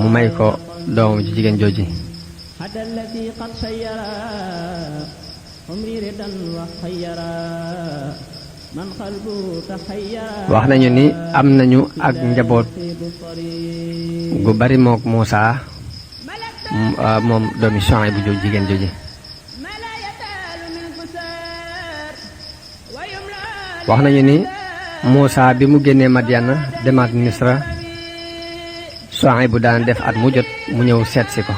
mu may ko doomam ji jigéen jooji. wax nañu ni am nañu ak njaboot gu bari mook Muusaa moom doomi Suhayb bu jooju jigéen jooji. wax nañu ni Muusaa bi mu génnee Madyana demaat Misra Suhayb bu daan def at mu jot mu ñëw seet si ko.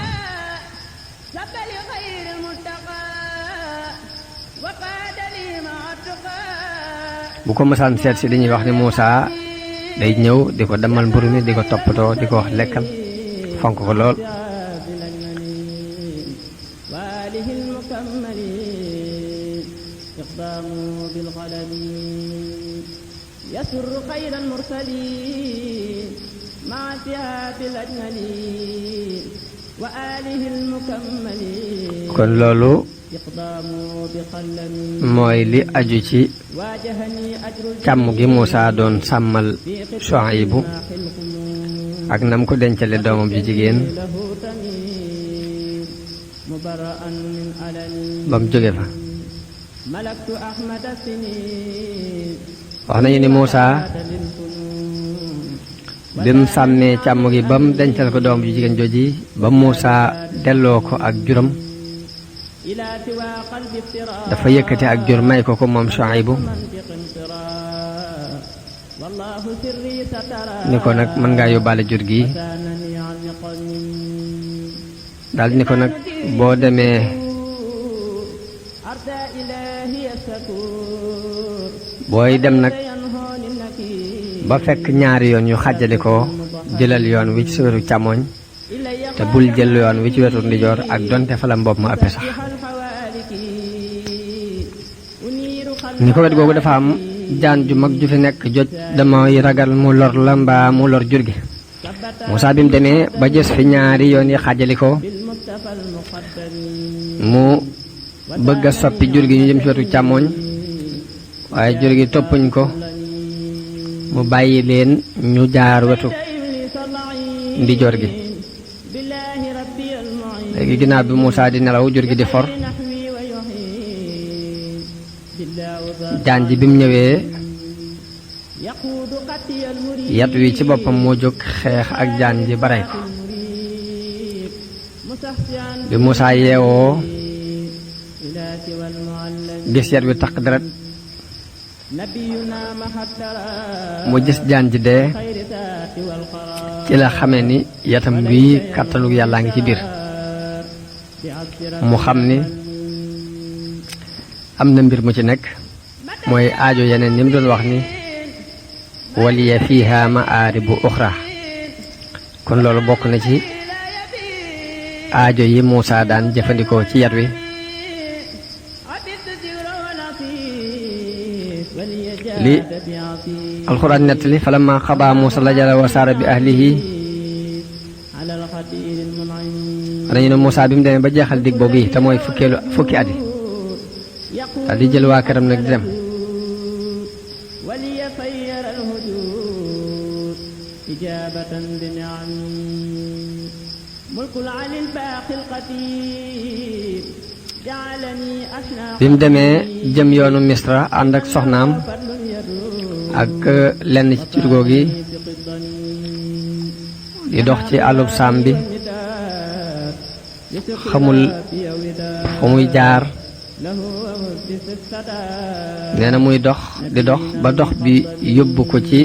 bu ko mësaan seet si dañuy wax ni Muusaa day ñëw di ko demal mburu mi di ko toppatoo di ko wax lekkal fonk ko lool. kon loolu mooy li aju ci càmm gi Muusaa doon sàmmal Suhaybu ak nam ko dencale doomam ji jigéen ba mu jóge fa. wax nañu ni Muusaa bi mu sàmmee càmm gi ba mu dencal ko doomam ji jigéen jooji ba Muusaa delloo ko ak juram dafa yëkkati ak jur may ko ko moom Suhaybu ni ko nag mën ngaa yóbbaale jur gi daal ni ko nag boo demee booy dem nag ba fekk ñaari yoon yu xàjjali ko jëlal yoon wi ci wetu càmmoñ te bul jël yoon wi ci wetu ndijoor ak donte fa la mbopp ma ëppe sax. ni ko wet googu dafa am jaan ju mag ju fi nekk joj damay ragal mu lor la mbaa mu lor jur gi. Muusaa bi mu demee ba gis fi ñaari yoon yi xàjjali ko mu bëgg a soppi jur gi ñu jëm ci wetu càmmoñ waaye jur gi toppuñ ko mu bàyyi leen ñu jaar wetu ndijoor gi. léegi ginnaaw bi Muusaa di nelaw jur gi di for jaan ji bi mu ñëwee yat wi ci boppam moo jóg xeex ak jaan ji ba rey ko. bi Muusaa yeewoo gis yat wi taq deret mu gis jaan ji dee ci la xamee ni yatam bii kàttanug yàllaa ngi ci biir. mu xam ni am na mbir mu ci nekk mooy aajo yeneen ni mu doon wax ni waliya fiha ma'aaribu uxra. kon loolu bokk na ci aajo yi Muusaa daan jëfandikoo ci yat wi. li alxuraan nettali falamma xadaa Muusaa lajala wa saara bi ahlihi dañu ne Muusaa bi mu demee ba jeexal dig boobu yi te mooy fukki at yi daal di jël waa këram nag di dem. bi mu demee jëm yoonu Misra ànd ak soxnaam ak lenn ci curgoo gi di dox ci àllub saam bi xamul fu muy jaar nee na muy dox di dox ba dox bi yóbbu ko ci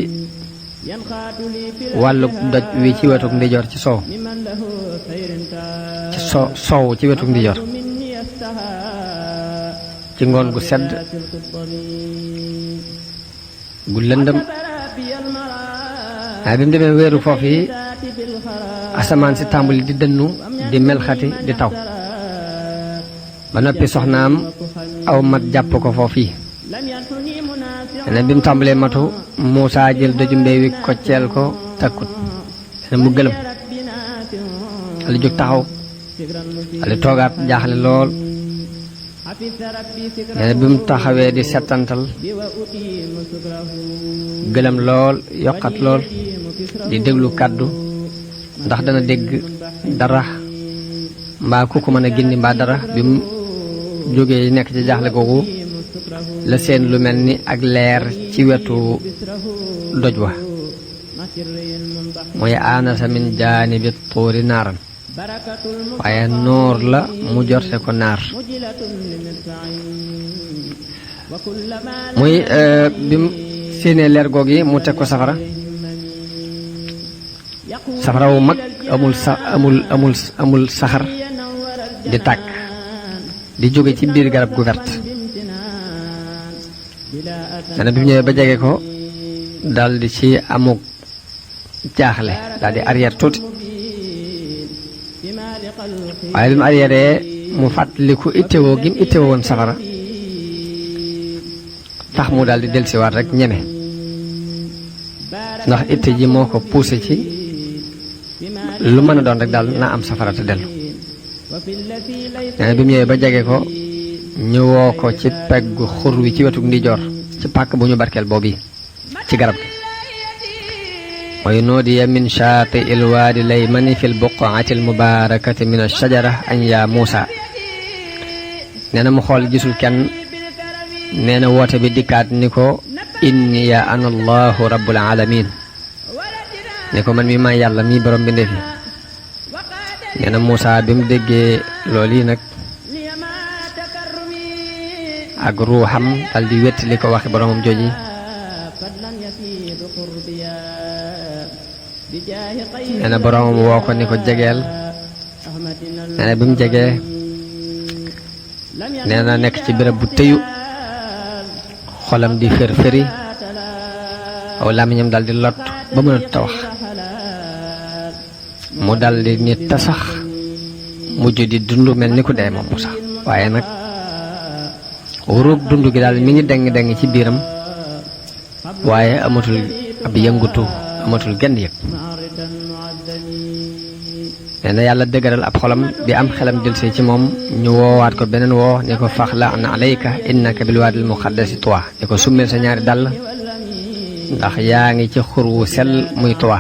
wàllu doj wi ci wetuk ndijoor ci sow ci wetuk ndijoor ci ngoon gu sedd gu lëndëm. waaye bi mu demee wéeru foofu yi asamaan si tàmbali di dënnu di melxati di taw ba noppi soxnaam aw mat jàpp ko foofu yi. ne bi mu tàmbalee matu Muusaa jël doju mbéy wi kocceel ko takkut ne mu gëlëm ali jóg taxaw ali toogaat jaaxle lool. ne bi mu taxawee di settantal gëlëm lool yokkat lool di déglu kàddu ndax dana dégg dara mbaa ku ko mën a gindi mbaa dara. bi mu jógee nekk ci jaaxle googu la seen lu mel ni ak leer ci wetu doj wa mooy aanasa min jaanibi tuuri naaran waaye noor la mu jorte ko naar. muy bi mu séenee leer goog yi mu teg ko safara wu mag amul saxar di tàkk di jóge ci biir garab gu vert. dana bi mu ñëwee ba jege ko daldi ci amuk jaaxle daldi arrière tuuti waaye bi mu arrière mu fàttaliku ittewoo gi mu ittewoo woon safara tax mu daldi dellusiwaat rek ñeme ndax itte ji moo ko poussé ci lu mën a doon rek daal naa am safara te dellu. nee bi mu ñëwee ba jege ko ñëwoo ko ci peggu xur wi ci wetu ndijoor ci pàkk bu ñu barkeel boobu ci garab gi. wa nuudiya min shaati il waadi laymani fi lbuqaati almubaarakati min alshajara an yaa Muusa. nee na mu xool gisul kenn. nee na woote bi dikkaat ni ko inni ya ana allahu rabbul alamin ni ko man mi maa yàlla mi borom bi ndefi. nee na Muusa bi mu déggee loolu yi nag ak ruuxam dal di wettali ko waxi boromam jooji. nee na boromam woo ko ni ko jegeel. nee na bi mu jegee nee na nekk ci béréb bu tëyu xolam di fër-fëri aw làmmiñam dal di lot ba mënut a wax mu dal di ni tasax mujj di dund mel ni ku dee moom Muusa waaye nag wurug dund gi daal mi ngi deng ci biiram waaye amatul ab yëngutu amatul genn yëg. nee na yàlla dëgëral ab xolam bi am xelam delsi ci moom ñu woowaat ko beneen woo ni ko faxla'na alayka innaka bil waadil muqaddasi tuwa ni ko summil sa ñaari dàll ndax yaa ngi ci xur wu sell muy tuwa.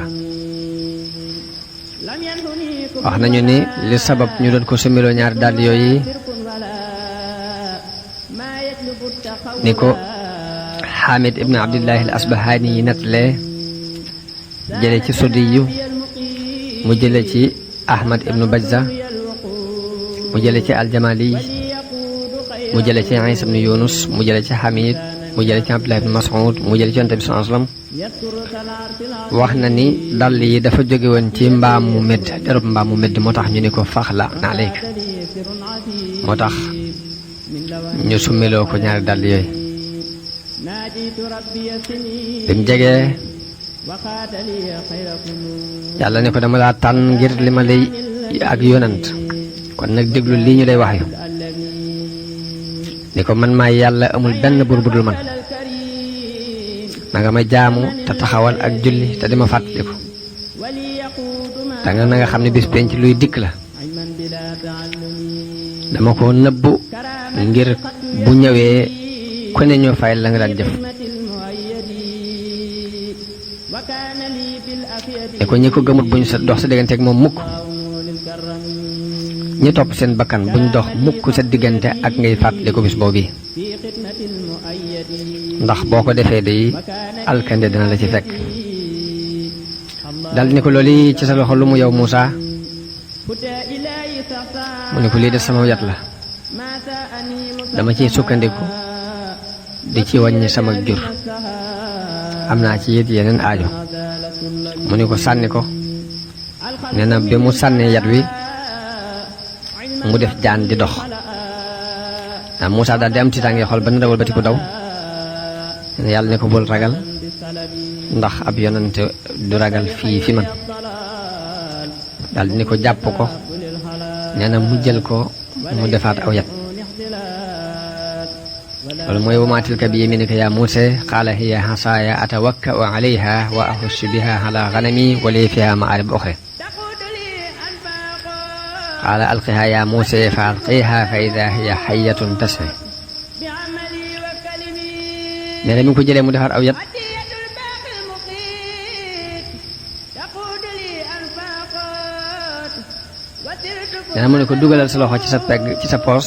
wax nañu ni li sabab ñu doon ko summiloo ñaari dàll yooyu ni ko Xaamid ibn Abdillahi al Asbahani yi nettalee jële ci Sudiyu mu jële ci Ahmad ibnu Bajza mu jële ci Aljamali mu jële ci Isa ibnu Yunus mu jële ci Hamid mu jële ci Abdullah ibnu Mas'ud mu jële ci Yonent bi sallallahu alayhi wasallam wax na ni dàll yi dafa jóge woon ci mbaam mu medd derub mbaam mu medd moo tax ñu ni ko faxla'na alayka moo tax ñu summiloo ko ñaari dàll yooyu. bi mu jegee yàlla ne ko dama laa tànn ngir li ma lay ak yonant kon nag déglu lii ñu lay wax yu ni ko man maay yàlla amul benn buur bu dul man na nga ma jaamu te taxawal ak julli te di ma fàttaliku te nga na nga xam ne bis penc luy dikk la dama ko nëbbu ngir bu ñëwee ku ne ñoo fay la nga daan jëf. ne ko ñi ko gëmut buñ sa dox sa diggante ak moom mukk ñi topp seen bakkan buñ dox mukk sa diggante ak ngay fàttali ko bis boobu ndax boo ko defee day alkande dina la ci fekk. dal ni ko loolu ci sa loxo lu mu yow Muusa mu ne ko lii de sama yat la dama ciy sukkandiku di ci wàññi sama jur am naa ci it yeneen aajo. mu ni ko sànni ko nee na bi mu sànnee yat wi mu def jaan di dox. Muusa daal di am tiitaange xol ba na dawal bati ko daw. yàlla ne ko bul ragal ndax ab yonante du ragal fii fi man. daal di ni ko jàpp ko nee na mu jël ko mu defaat aw yat. loolu mooy wa maa tilka bi yamiinika yaa Muusaa qaala hiya asaaya atawakka'u alayha wa ahussu biha ala ghanami wa li fiha ma'aarib ukhraa qaala alqihaa yaa Muusaa fa alqiiha fa idaa hiya hayyatun tas'aa. nee na mi ngi ko jëlee mu defar aw yat nee na mu ne ko dugalal sa loxo ci sa pegg ci sa poos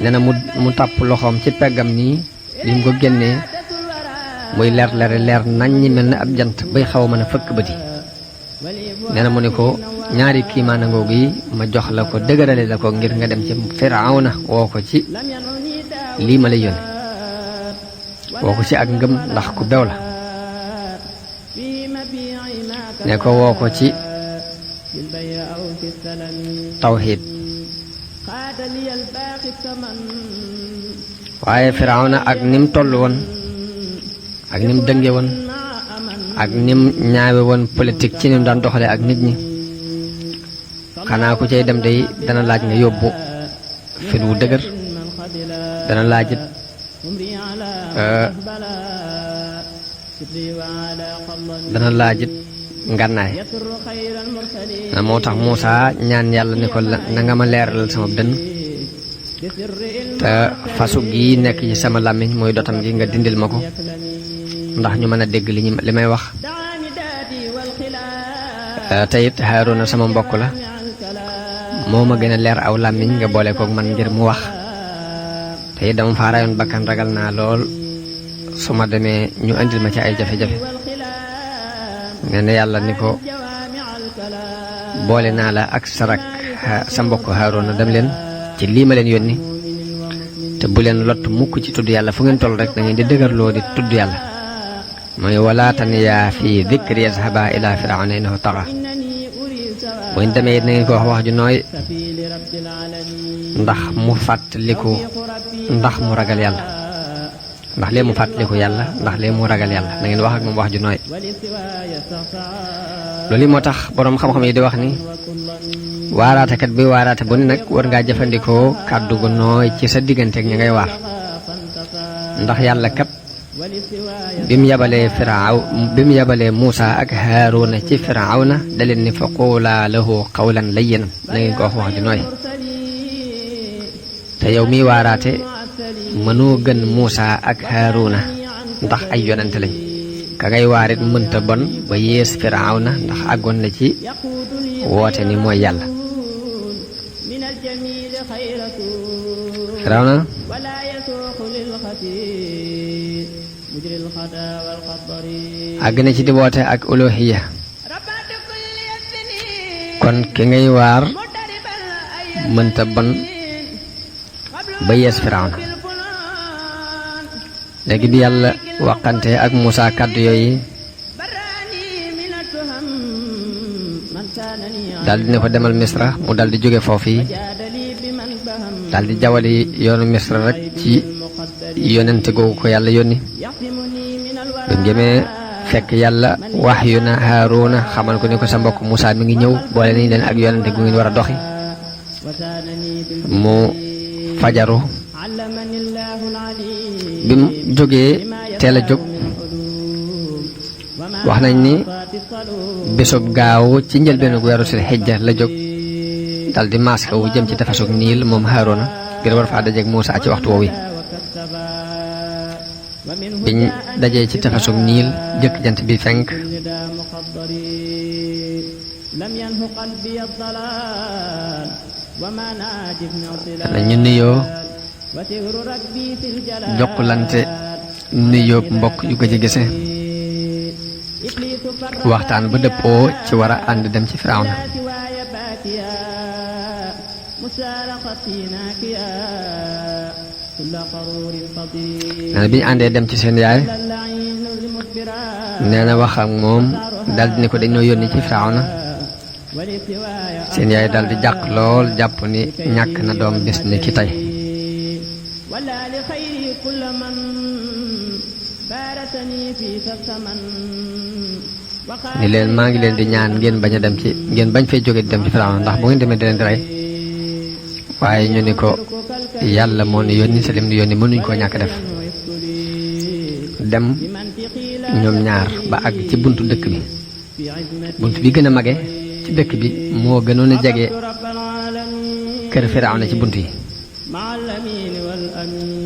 nee na mu tàpp loxoom ci peggam nii bi mu ko génnee muy leer nañ ñi mel ne ab jant bay xaw a mën a fëkk bëti nee na mu ne ko ñaari kiimaana ngoogu yi ma jox la ko dëgërale la ko ngir nga dem ci Firawna woo ko ci lii ma lay yónni woo ko ci ak ngëm ndax ku bew la ne ko woo ko ci tawxiid waaye Firawna ak nim toll woon ak nim dënge woon ak nim ñaawe woon politique ci nim daan doxale ak nit ñi xanaa ku cay dem day dana laaj nga yóbbu fit wu dëgër dana laajit ngànnaay na moo tax Muusaa ñaan yàlla ne ko na nga ma leeralal sama dënn te fasu gi nekk ci sama làmmiñ mooy dotam gi nga dindil ma ko ndax ñu mën a dégg li may wax te it Haaruna sama mbokk la moo ma gën a leer aw làmmiñ nga boole kook man ngir mu wax te it dama faa rayoon bakkan ragal naa lool su ma demee ñu andil ma ci ay jafe-jafe nee na yàlla ni ko boole naa la ak sa mbokk Haaruna dem leen ci lii ma leen yónni te bu leen lott mukk ci tudd yàlla fu ngeen toll rek da ngeen di dëgërloo di tudd yàlla mooy wala taniyaa fi dikri yazhaba ila Firawna innahu taxa bu ngeen demee it na ngeen ko wax ju nooy ndax mu fàttaliku ndax mu ragal yàlla ndax lee mu fàttaliku yàlla ndax lee mu ragal yàlla na ngeen wax ak moom wax ju nooy loolu moo tax boroom xam-xam yi di wax ni waaraatekat bi waaraate bu ne nag war ngaa jëfandikoo kàddu gu nooy ci sa digganteeg ñi ngay waar ndax yàlla kat bi mu yabalee Muusaa ak Haaruna ci Firawna da leen ni fa quulaa lahu qawlan layyinan na ngeen ko wax ju nooy te yow miy waaraate mënoo gën Muusaa ak Haaruna ndax ay yonente lañ ka ngay waarit mënta bon ba yées Firawna ndax àggoon na ci woote ni mooy yàlla Firawna àgg na ci di woote ak uluhiyya kon ki ngay waar mënta bon ba yees Firawna léegi bi yàlla waxante ak Muusaa kàddu yooyu daldi ne ko demal Misra mu daldi jóge foofu yi daldi jawali yoonu Misra rek ci yonente googu ko yàlla yónni bi mu jëmee fekk yàlla wahyu na Haaruna xamal ko ni ko sa mbokk Muusaa mi ngi ñëw boole nañ leen ak yonente gu ngeen war a doxi mu fajaru bi mu jógee teel a jóg wax nañ ni bésub gaaw ci njëlbeenu weeru sil xijja la jóg dal di maska wu jëm ci tefesug Niil moom Haaruna ngir war faa dajeeg Muusaa ci waxtu woowu biñ dajee ci tefesug Niil jëkk jant bi fenk dana ñu nuyoo jokkulante nuyoo mbokk yu ko ci gise waxtaan ba dëppoo ci war a ànd dem ci Firawna nee na bi ñu àndee dem ci seen yaay nee na wax ak moom daldi ni ko dañoo yónni ci Firawna seen yaay daldi jàq lool jàpp ni ñàkk na doom bis ni ki tey ni leen maa ngi leen di ñaan ngeen bañ fay jóge di dem ci Firawna ndax bu ngeen demee di leen di rey waaye ñu ni ko yàlla moo ni yónni sa lim ni yónni mënuñ koo ñàkk def dem ñoom ñaar ba àgg ci buntu dëkk bi buntu bi gën a mage ci dëkk bi moo gënoon a jege kër Firawna ci bunt yi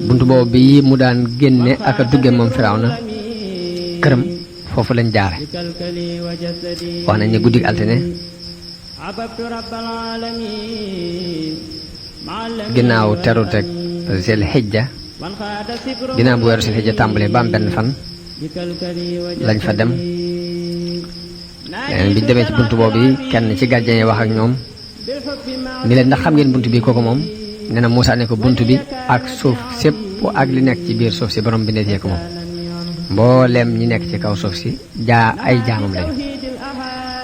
bunt boobu bi mu daan génne ak a dugge moom Firawna këram foofu lañ jaare wax nañ ne guddig altine ginnaaw teru teg sil xijja ginnaaw bu weeru sil xijja tàmbalee ba am benn fan lañ fa dem leneen biñ demee ci bunt boobu yi kenn ci gardien yi wax ak ñoom ni leen ndax xam ngeen bunt bi kooku moom nee na Muusaa ne ko bunt bi ak suuf sépp ak li nekk ci biir suuf si borom bi nekkee ko moom mbooleem ñi nekk ci kaw suuf si ay jaamam lañu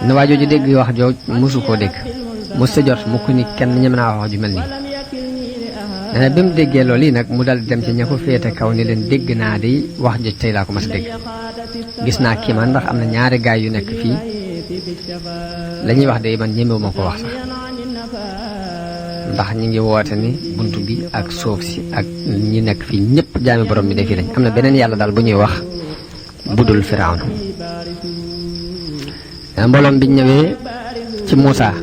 ne waa jooju dégg wax jooj mosu koo dégg mos sa jot mukk ni kenn ñeme naa wax ju mel nii nee na bi mu déggee loolu yi nag mu dal dem ci ña ko féete kaw ni leen dégg naa di wax joj tey laa ko mas a dégg gis naa kii man ndax am na ñaari gaay yu nekk fii la ñuy wax de man ñemewuma ko wax sax ndax ñi ngi woote ni bunt bi ak suuf si ak ñi nekk fii ñëpp jaami borom bi defi lañ am na beneen yàlla daal bu ñuy wax budul Firawna mbooloom biñ ñëwee ci Muusaa